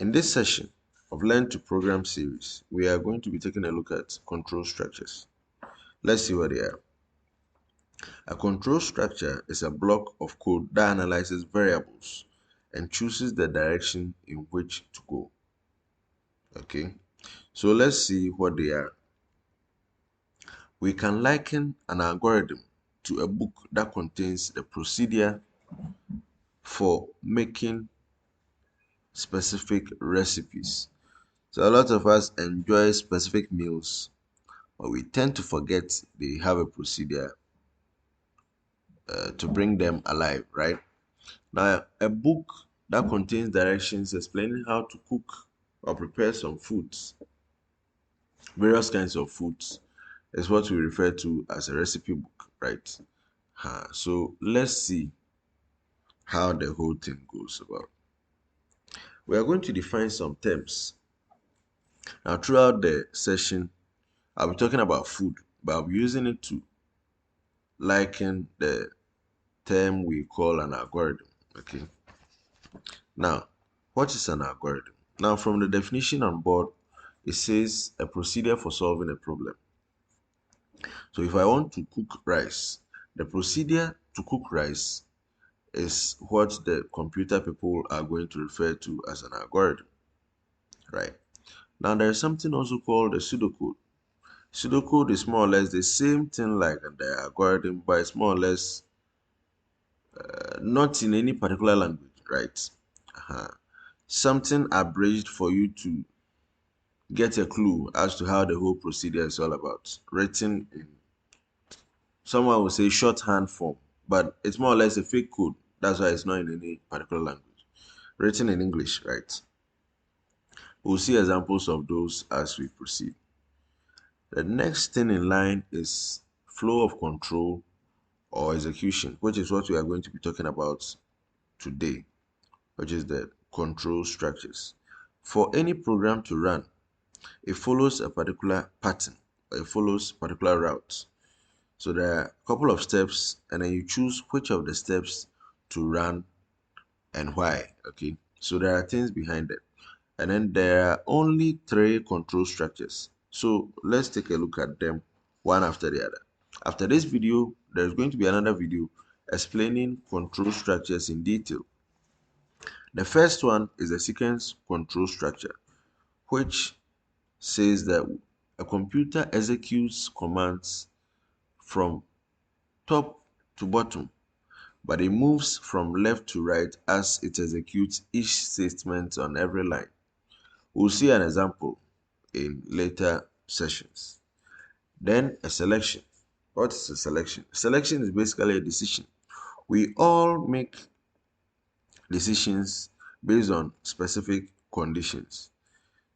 In this session of Learn to Program series, we are going to be taking a look at control structures. Let's see what they are. A control structure is a block of code that analyzes variables and chooses the direction in which to go. Okay, so let's see what they are. We can liken an algorithm to a book that contains the procedure for making specific recipes. So a lot of us enjoy specific meals, but we tend to forget they have a procedure to bring them alive, right? Now, a book that contains directions explaining how to cook or prepare some foods, various kinds of foods, is what we refer to as a recipe book, right? So let's see how the whole thing goes about. We are going to define some terms. Now, throughout the session, I'll be talking about food, but I'll be using it to liken the term we call an algorithm. Okay. Now, what is an algorithm? Now, from the definition on board, it says a procedure for solving a problem. So, if I want to cook rice, the procedure to cook rice is what the computer people are going to refer to as an algorithm, right? Now, there is something also called a pseudocode. Pseudocode is more or less the same thing like the algorithm, but it's more or less not in any particular language, right? Uh-huh. Something abridged for you to get a clue as to how the whole procedure is all about. Written in, someone will say shorthand form, but it's more or less a fake code. That's why it's not in any particular language. Written in English, right? We'll see examples of those as we proceed. The next thing in line is flow of control or execution, which is what we are going to be talking about today, which is the control structures. For any program to run, it follows a particular pattern, it follows particular routes. So there are a couple of steps, and then you choose which of the steps to run and why. Okay, so there are things behind it, and then there are only three control structures. So let's take a look at them one after the other. After this video, there's going to be another video explaining control structures in detail. The first one is a sequence control structure, which says that a computer executes commands from top to bottom, but it moves from left to right as it executes each statement on every line. We'll see an example in later sessions. Then a selection. What is a selection? Selection is basically a decision. We all make decisions based on specific conditions.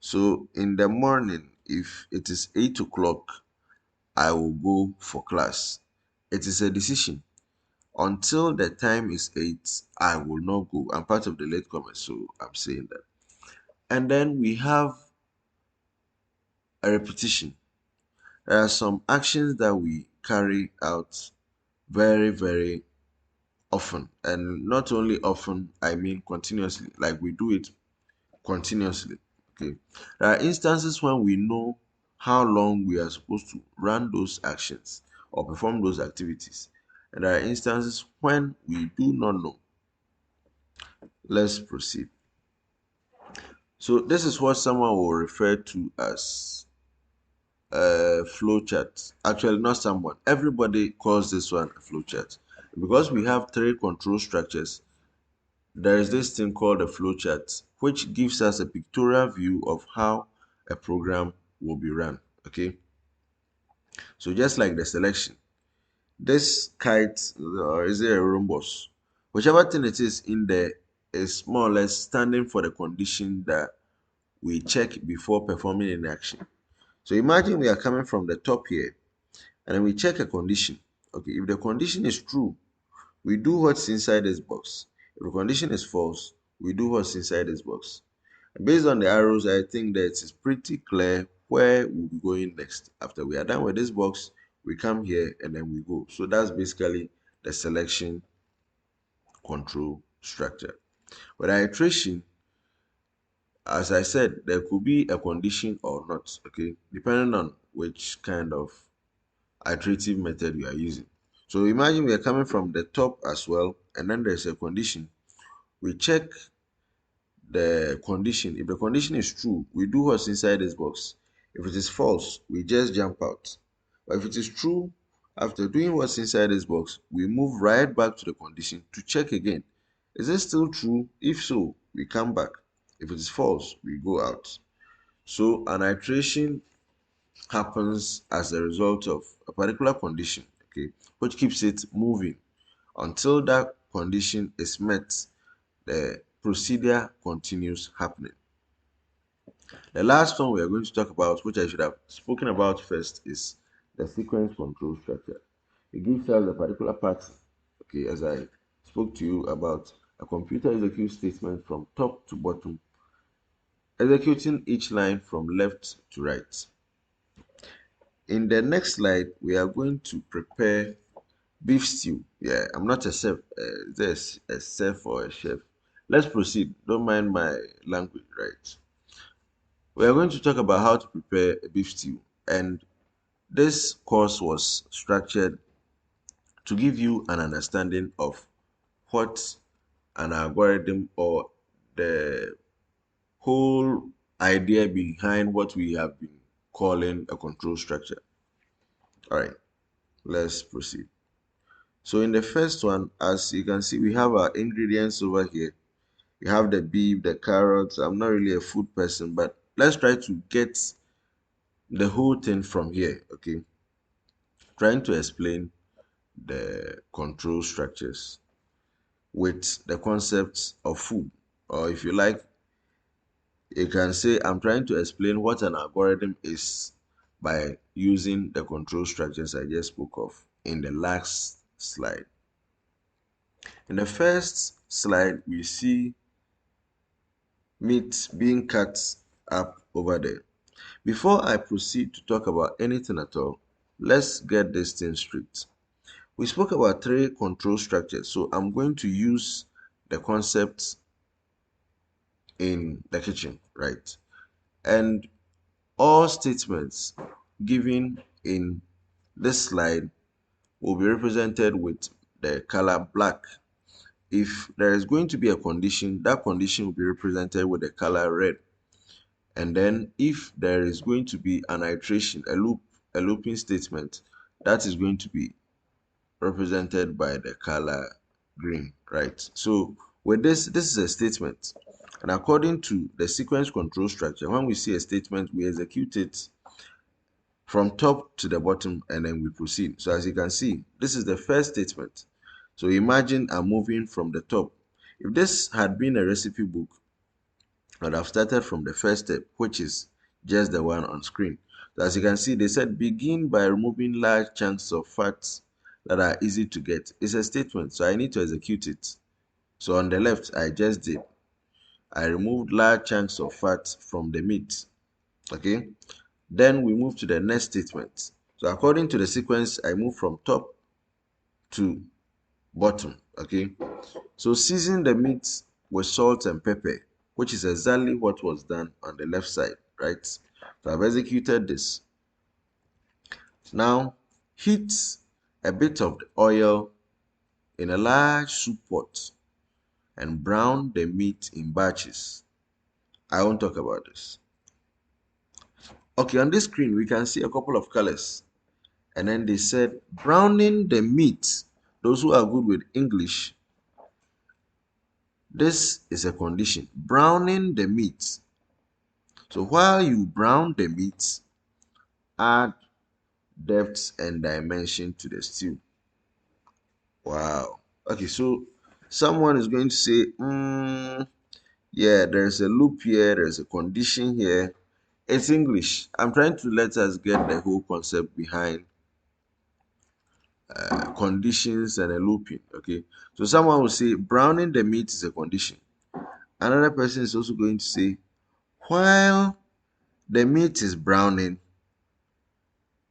So in the morning, if it is 8 o'clock, I will go for class. It is a decision. Until the time is 8, I will not go. I'm part of the latecomers, so I'm saying that. And then we have a repetition. There are some actions that we carry out very, very often. And not only often, I mean continuously. Like we do it continuously. Okay. There are instances when we know how long we are supposed to run those actions or perform those activities. And there are instances when we do not know. Let's proceed. So this is what someone will refer to as a flowchart. Actually, not someone. Everybody calls this one a flowchart. Because we have three control structures, there is this thing called a flowchart, which gives us a pictorial view of how a program will be run. Okay. So just like the selection, this kite, or is it a rhombus? Whichever thing it is in there is more or less standing for the condition that we check before performing an action. So imagine we are coming from the top here and then we check a condition. Okay, if the condition is true, we do what's inside this box. If the condition is false, we do what's inside this box. And based on the arrows, I think that it's pretty clear where we'll be going next. After we are done with this box, we come here and then we go. So that's basically the selection control structure. With iteration, as I said, there could be a condition or not, okay, depending on which kind of iterative method you are using. So imagine we are coming from the top as well, and then there's a condition. We check the condition. If the condition is true, we do what's inside this box. If it is false, we just jump out. But if it is true, after doing what's inside this box, we move right back to the condition to check again. Is it still true? If so, we come back. If it is false, we go out. So an iteration happens as a result of a particular condition, okay, which keeps it moving until that condition is met. The procedure continues happening. The last one we are going to talk about, which I should have spoken about first, is the sequence control structure. It gives us a particular pattern. Okay, as I spoke to you about, a computer executes statements from top to bottom, executing each line from left to right. In the next slide, we are going to prepare beef stew. Yeah, I'm not a chef. There's a chef or a chef. Let's proceed. Don't mind my language, right? We are going to talk about how to prepare a beef stew, and this course was structured to give you an understanding of what an algorithm or the whole idea behind what we have been calling a control structure. All right, let's proceed. So in the first one, as you can see, we have our ingredients over here. We have the beef, the carrots. I'm not really a food person, but let's try to get the whole thing from here, okay? Trying to explain the control structures with the concepts of food. Or if you like, you can say I'm trying to explain what an algorithm is by using the control structures I just spoke of in the last slide. In the first slide, we see meat being cut up over there. Before I proceed to talk about anything at all, let's get this thing straight. We spoke about three control structures, so I'm going to use the concepts in the kitchen, right? And all statements given in this slide will be represented with the color black. If there is going to be a condition, that condition will be represented with the color red. And then if there is going to be an iteration, a looping statement, that is going to be represented by the color green, right? So with this is a statement. And according to the sequence control structure, when we see a statement, we execute it from top to the bottom and then we proceed. So as you can see, this is the first statement. So imagine I'm moving from the top. If this had been a recipe book, I'd have started from the first step, which is just the one on screen. So as you can see, they said begin by removing large chunks of fats that are easy to get. It's a statement, so I need to execute it. So on the left, I just did. I removed large chunks of fat from the meat. Okay. Then we move to the next statement. So according to the sequence, I move from top to bottom. Okay. So season the meat with salt and pepper, which is exactly what was done on the left side, right? So I've executed this. Now heat a bit of the oil in a large soup pot and brown the meat in batches. I won't talk about this. Okay, on this screen we can see a couple of colors. And then they said browning the meat. Those who are good with English, this is a condition. Browning the meat. So while you brown the meat, add depth and dimension to the stew. Wow. Okay, so someone is going to say, yeah, there's a loop here, there's a condition here. It's English. I'm trying to let us get the whole concept behind conditions and a looping. Okay, so someone will say browning the meat is a condition. Another person is also going to say while the meat is browning,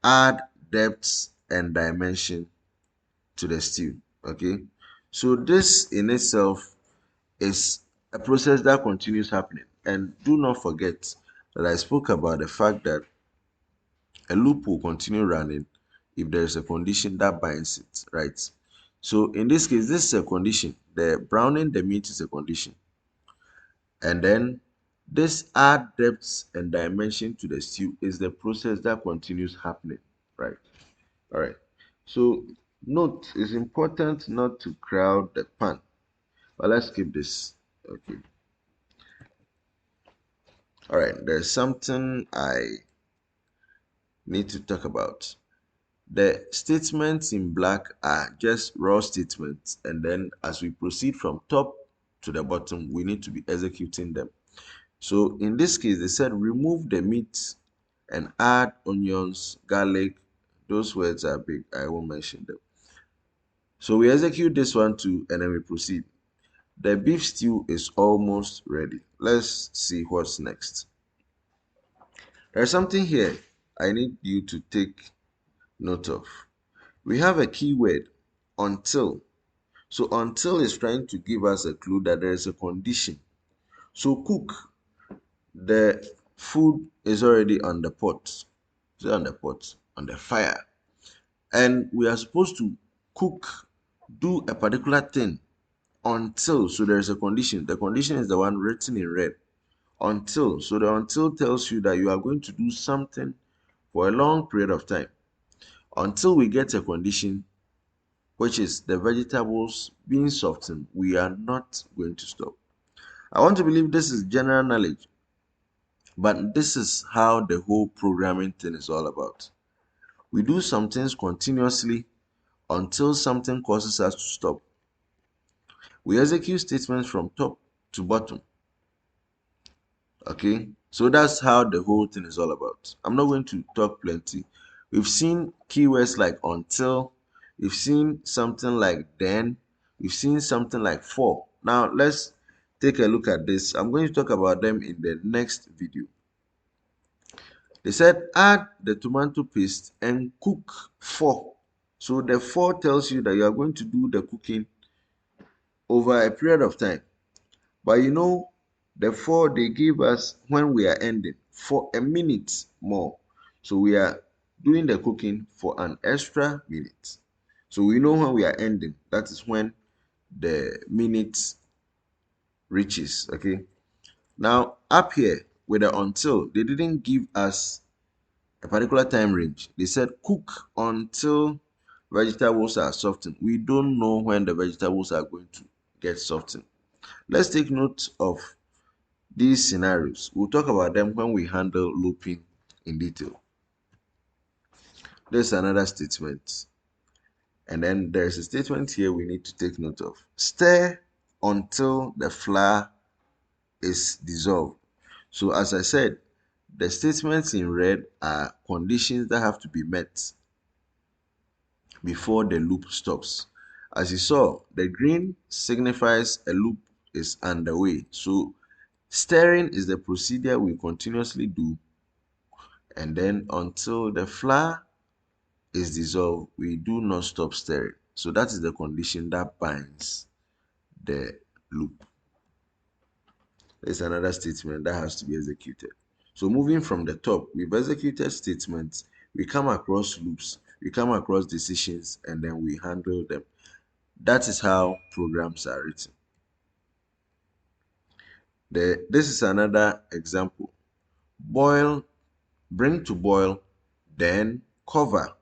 add depth and dimension to the stew. Okay, so this in itself is a process that continues happening. And do not forget that I spoke about the fact that a loop will continue running if there is a condition that binds it, right? So in this case, this is a condition. The browning the meat is a condition. And then this add depth and dimension to the stew is the process that continues happening, right? All right. So note, it's important not to crowd the pan. But let's keep this. Okay. All right. There's something I need to talk about. The statements in black are just raw statements, and then as we proceed from top to the bottom, we need to be executing them. So in this case, they said remove the meat and add onions, garlic. Those words are big. I won't mention them. So we execute this one too, and then we proceed. The beef stew is almost ready. Let's see what's next. There's something here I need you to take note of. We have a keyword, until. So until is trying to give us a clue that there is a condition. So cook. The food is already on the pot. It's on the pot, on the fire. And we are supposed to cook, do a particular thing until. So there is a condition. The condition is the one written in red. Until. So the until tells you that you are going to do something for a long period of time. Until we get a condition, which is the vegetables being softened, we are not going to stop. I want to believe this is general knowledge, but this is how the whole programming thing is all about. We do some things continuously until something causes us to stop. We execute statements from top to bottom. Okay, so that's how the whole thing is all about. I'm not going to talk plenty. We've seen keywords like until, we've seen something like then, we've seen something like for. Now let's take a look at this. I'm going to talk about them in the next video. They said add the tomato paste and cook for. So the for tells you that you are going to do the cooking over a period of time. But you know, the for they give us when we are ending for a minute more. So we are doing the cooking for an extra minute. So we know when we are ending, that is when the minute reaches. Okay. Now up here with the until, they didn't give us a particular time range. They said cook until vegetables are softened. We don't know when the vegetables are going to get softened. Let's take note of these scenarios. We'll talk about them when we handle looping in detail. There's another statement. And then there's a statement here we need to take note of. Stir until the flour is dissolved. So as I said, the statements in red are conditions that have to be met before the loop stops. As you saw, the green signifies a loop is underway. So stirring is the procedure we continuously do, and then until the flour is dissolved, we do not stop stirring. So that is the condition that binds the loop. There's another statement that has to be executed. So moving from the top, we've executed statements, we come across loops, we come across decisions, and then we handle them. That is how programs are written. This is another example. Boil, bring to boil, then cover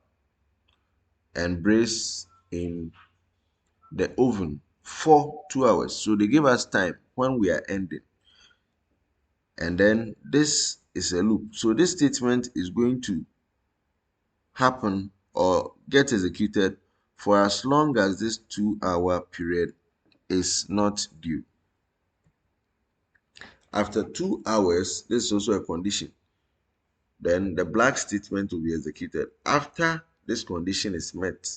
and braise in the oven for 2 hours. So they give us time when we are ending. And then this is a loop. So this statement is going to happen or get executed for as long as this 2-hour period is not due. After 2 hours, this is also a condition. Then the black statement will be executed. After this condition is met,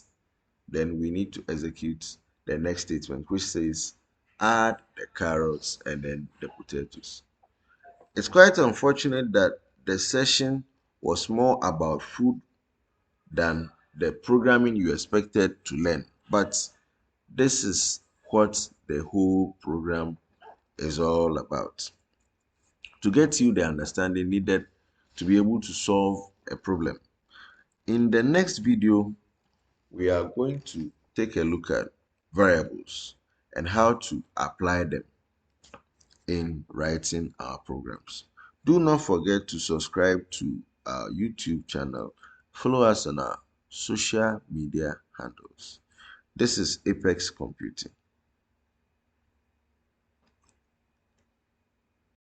then we need to execute the next statement, which says add the carrots and then the potatoes. It's quite unfortunate that the session was more about food than the programming you expected to learn, but this is what the whole program is all about. to get you the understanding needed to be able to solve a problem. In the next video, we are going to take a look at variables and how to apply them in writing our programs. Do not forget to subscribe to our YouTube channel. Follow us on our social media handles. This is Apex Computing.